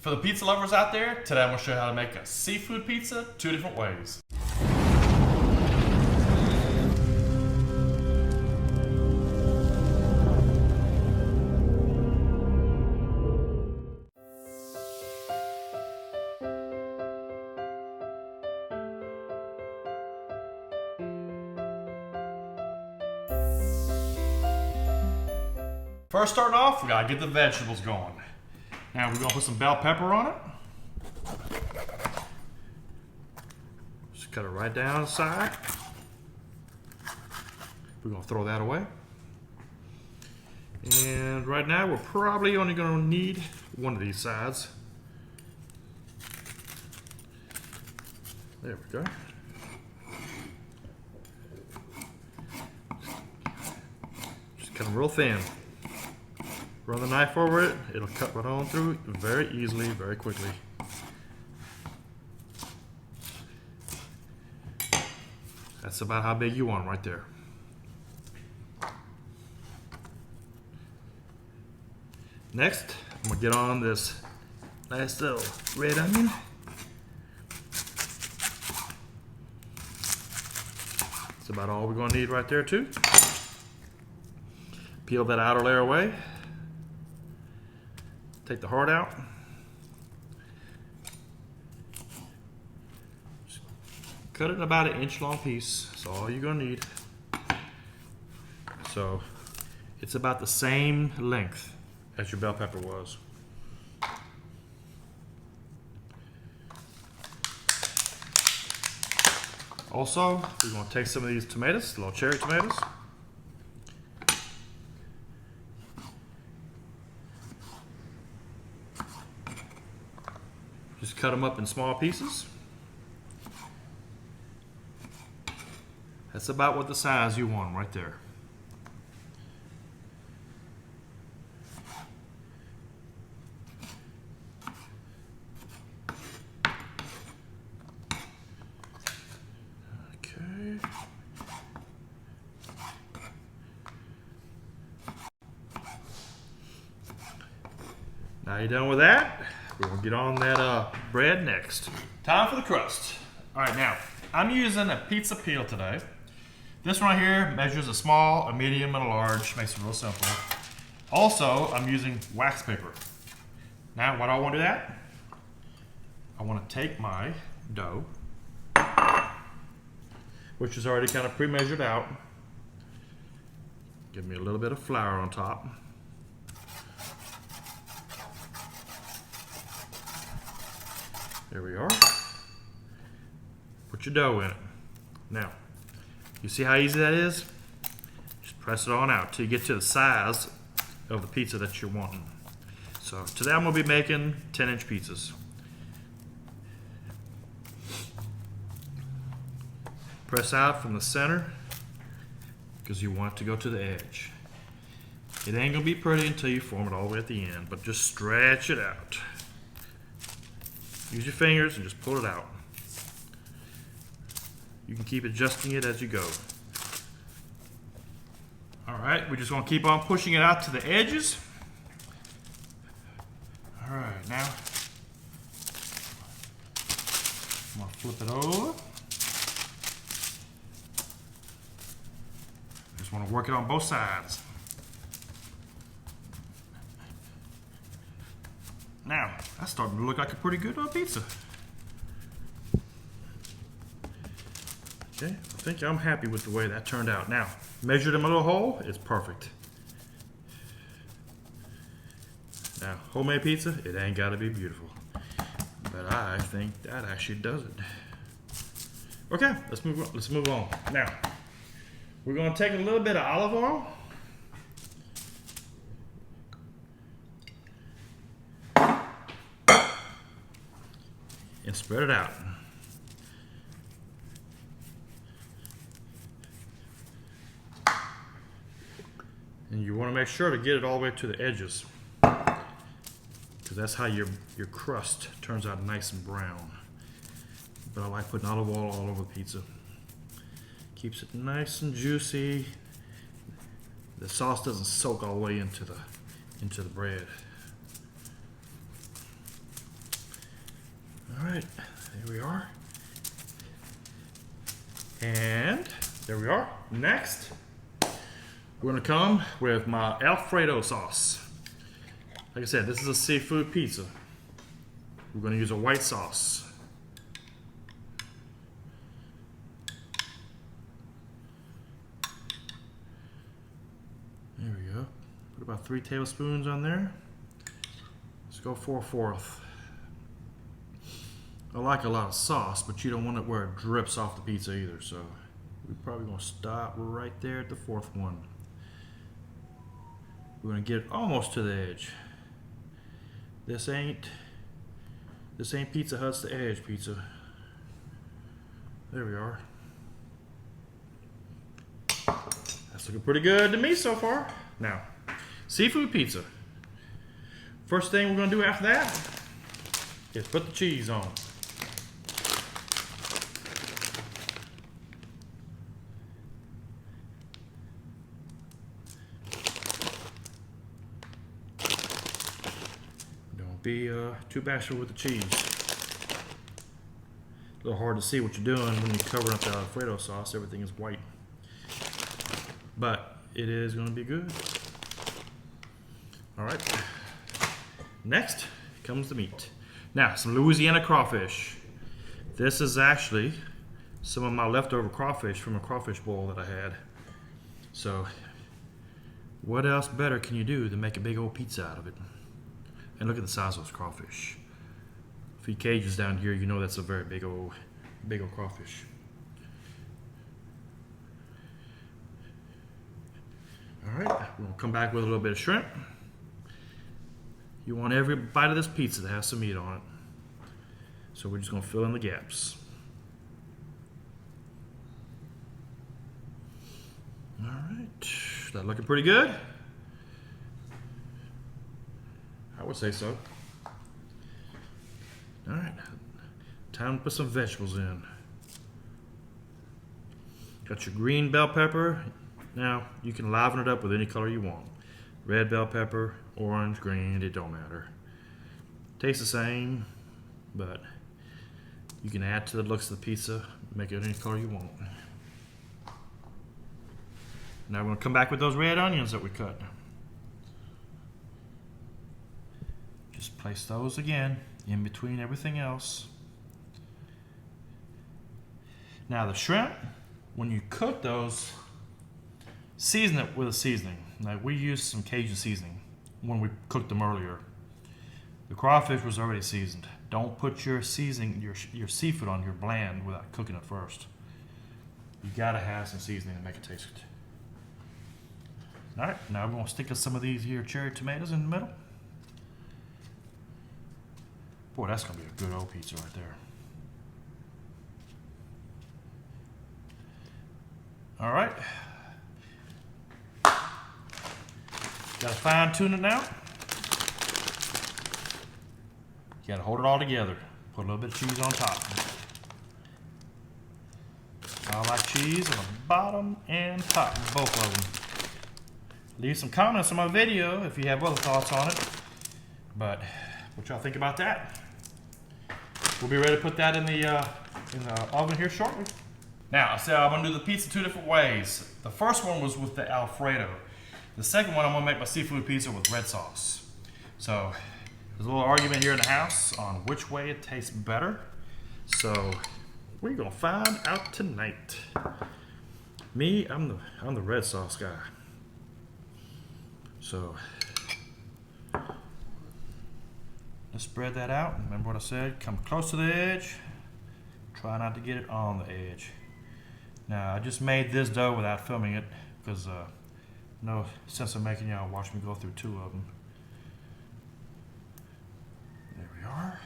For the pizza lovers out there, today I'm going to show you how to make a seafood pizza 2 different ways. First, starting off, we gotta get the vegetables going. Now we're gonna put some bell pepper on it. Just cut it right down the side. We're gonna throw that away. And right now we're probably only gonna need one of these sides. There we go. Just cut them real thin. Run the knife over it, it'll cut right on through very easily, very quickly. That's about how big you want them right there. Next, I'm gonna get on this nice little red onion. That's about all we're gonna need right there too. Peel that outer layer away. Take the heart out. Just cut it in about an inch long piece. That's all you're gonna need. So it's about the same length as your bell pepper was. Also, we're gonna take some of these tomatoes, little cherry tomatoes. Just cut them up in small pieces. That's about what the size you want right there. Okay. Now you're done with that. We're gonna get on that bread next. Time for the crust. All right, now I'm using a pizza peel today. This one right here measures a small, a medium, and a large. Makes it real simple. Also, I'm using wax paper. Now, why do I want to do that? I want to take my dough, which is already kind of pre-measured out. Give me a little bit of flour on top. There we are. Put your dough in it. Now, you see how easy that is? Just press it on out till you get to the size of the pizza that you're wanting. So today I'm going to be making 10-inch pizzas. Press out from the center because you want it to go to the edge. It ain't going to be pretty until you form it all the way at the end, but just stretch it out. Use your fingers and just pull it out. You can keep adjusting it as you go. All right, we're just gonna keep on pushing it out to the edges. All right, now I'm gonna flip it over. Just wanna work it on both sides. Now, that's starting to look like a pretty good pizza. Okay, I think I'm happy with the way that turned out. Now, measured in my little hole, it's perfect. Now, homemade pizza, it ain't gotta be beautiful. But I think that actually does it. Okay, let's move on. Now, we're gonna take a little bit of olive oil. And spread it out. And you want to make sure to get it all the way to the edges, because that's how your crust turns out nice and brown. But I like putting olive oil all over the pizza. Keeps it nice and juicy. The sauce doesn't soak all the way into the bread. All right, there we are. And there we are. Next, we're gonna come with my Alfredo sauce. Like I said, this is a seafood pizza. We're gonna use a white sauce. There we go. Put about 3 tablespoons on there. Let's go for a 1/4. I like a lot of sauce, but you don't want it where it drips off the pizza either, so we're probably gonna stop right there at the 4th one. We're gonna get it almost to the edge. This ain't Pizza Hut's the edge pizza. There we are. That's looking pretty good to me so far. Now, seafood pizza. First thing we're gonna do after that is put the cheese on. Don't be too bashful with the cheese. A little hard to see what you're doing when you're covering up the Alfredo sauce. Everything is white. But it is going to be good. All right. Next comes the meat. Now, some Louisiana crawfish. This is actually some of my leftover crawfish from a crawfish boil that I had. So, what else better can you do than make a big old pizza out of it? And look at the size of those crawfish. A few cages down here, you know that's a very big old crawfish. All right, we're gonna come back with a little bit of shrimp. You want every bite of this pizza to have some meat on it. So we're just gonna fill in the gaps. All right, that looking pretty good? I would say so. All right, time to put some vegetables in. Got your green bell pepper. Now, you can liven it up with any color you want. Red bell pepper, orange, green, it don't matter. Tastes the same, but you can add to the looks of the pizza, make it any color you want. Now we're gonna come back with those red onions that we cut. Just place those again in between everything else. Now the shrimp, when you cook those, season it with a seasoning. Like we used some Cajun seasoning when we cooked them earlier. The crawfish was already seasoned. Don't put your seasoning, your seafood on your bland without cooking it first. You gotta have some seasoning to make it taste good. All right, now we're gonna stick some of these here cherry tomatoes in the middle. Boy, that's gonna be a good old pizza right there. All right. Gotta fine tune it now. You gotta hold it all together. Put a little bit of cheese on top. I like cheese on the bottom and top, both of them. Leave some comments on my video if you have other thoughts on it. But what y'all think about that? We'll be ready to put that in the oven here shortly. Now, I said I'm gonna do the pizza 2 different ways. The first one was with the Alfredo. The second one, I'm gonna make my seafood pizza with red sauce. So, there's a little argument here in the house on which way it tastes better. So, we're gonna find out tonight. Me, I'm the red sauce guy. So, let's spread that out. Remember what I said? Come close to the edge. Try not to get it on the edge. Now, I just made this dough without filming it because no sense of making y'all watch me go through 2 of them. There we are.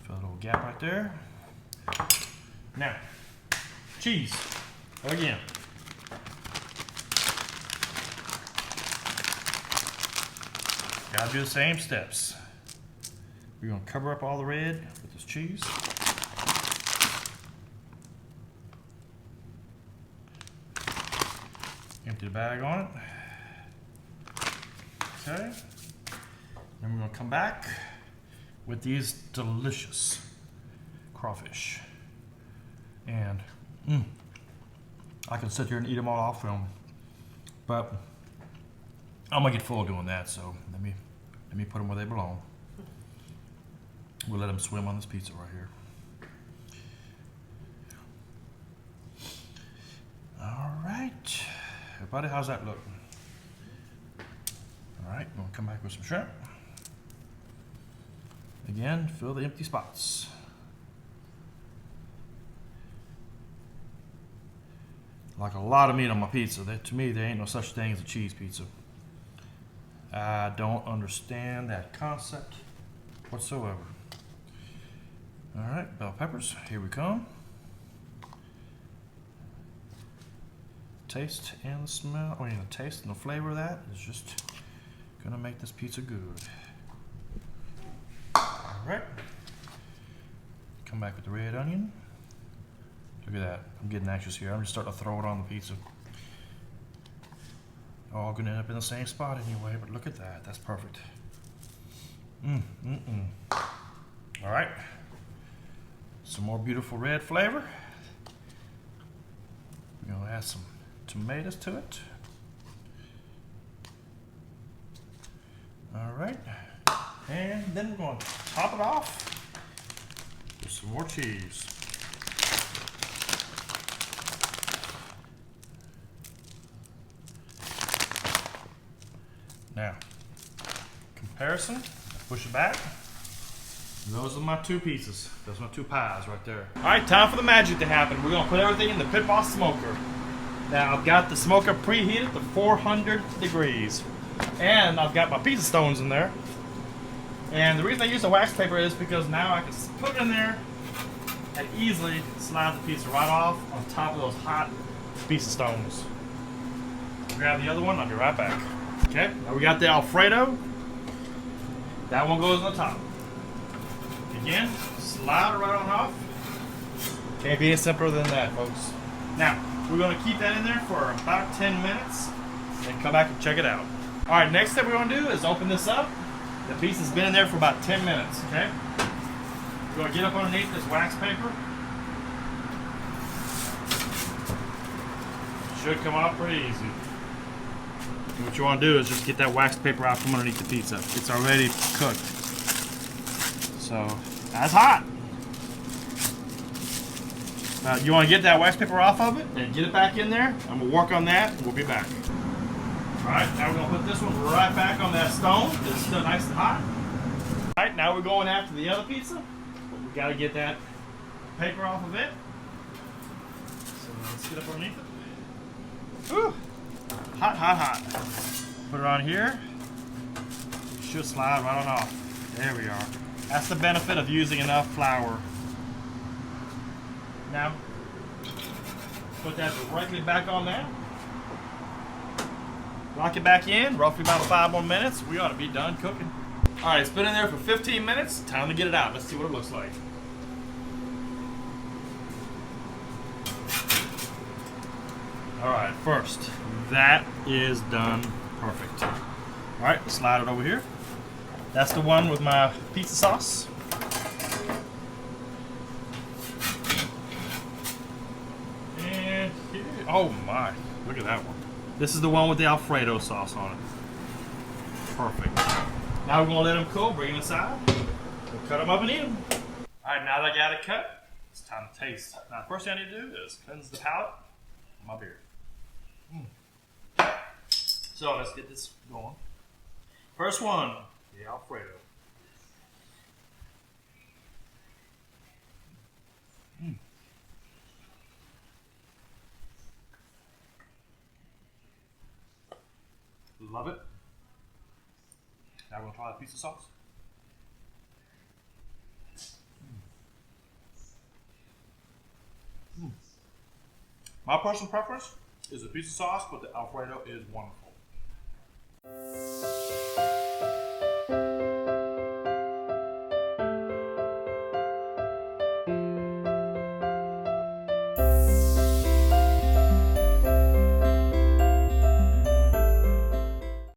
Fill a little gap right there. Now, cheese. Again. Gotta do the same steps. We're gonna cover up all the red with this cheese. Empty the bag on it. Okay. Then we're gonna come back with these delicious crawfish. And I can sit here and eat them all off film, but I'm gonna get full doing that. So let me put them where they belong. We'll let them swim on this pizza right here. All right, everybody, how's that look? All right, we'll come back with some shrimp. Again, fill the empty spots. Like a lot of meat on my pizza. To me, there ain't no such thing as a cheese pizza. I don't understand that concept whatsoever. All right, bell peppers, here we come. Taste and the smell, the taste and the flavor of that is just gonna make this pizza good. All right, come back with the red onion. Look at that, I'm getting anxious here. I'm just starting to throw it on the pizza. All gonna end up in the same spot anyway, but look at that, that's perfect. All right, some more beautiful red flavor. We're gonna add some tomatoes to it. All right, and then we're going to top it off with some more cheese. Now, comparison, push it back. Those are my two pieces. Those are my two pies right there. All right, time for the magic to happen. We're gonna put everything in the Pitt Boss Smoker. Now, I've got the smoker preheated to 400 degrees. And I've got my pizza stones in there. And the reason I use the wax paper is because now I can put it in there and easily slide the pizza right off on top of those hot pizza stones. Grab the other one, I'll be right back. Okay, now we got the Alfredo. That one goes on the top. Again, slide it right on off. Can't be any simpler than that, folks. Now, we're going to keep that in there for about 10 minutes and come back and check it out. All right, next step we're going to do is open this up. The pizza's been in there for about 10 minutes, okay? We're going to get up underneath this wax paper. Should come off pretty easy. And what you want to do is just get that wax paper out from underneath the pizza. It's already cooked. So, that's hot. Now, you want to get that wax paper off of it and get it back in there. I'm going to work on that and we'll be back. Alright, now we're going to put this one right back on that stone. It's still nice and hot. Alright, now we're going after the other pizza. But we got to get that paper off of it. So let's get up underneath it. Whew. Hot, hot, hot. Put it on here. It should slide right on off. There we are. That's the benefit of using enough flour. Now, put that directly back on there. Lock it back in, roughly about 5 more minutes. We ought to be done cooking. All right, it's been in there for 15 minutes. Time to get it out. Let's see what it looks like. All right, first, that is done perfect. All right, slide it over here. That's the one with my pizza sauce. And here, oh my, look at that one. This is the one with the Alfredo sauce on it. Perfect. Now we're gonna let them cool, bring them inside. We'll cut them up and eat them. All right, now that I got it cut, it's time to taste. Now, the first thing I need to do is cleanse the palate of my beer. So let's get this going. First one, the Alfredo. Love it. Now we're going to try the pizza sauce. My personal preference is the pizza sauce, but the Alfredo is wonderful.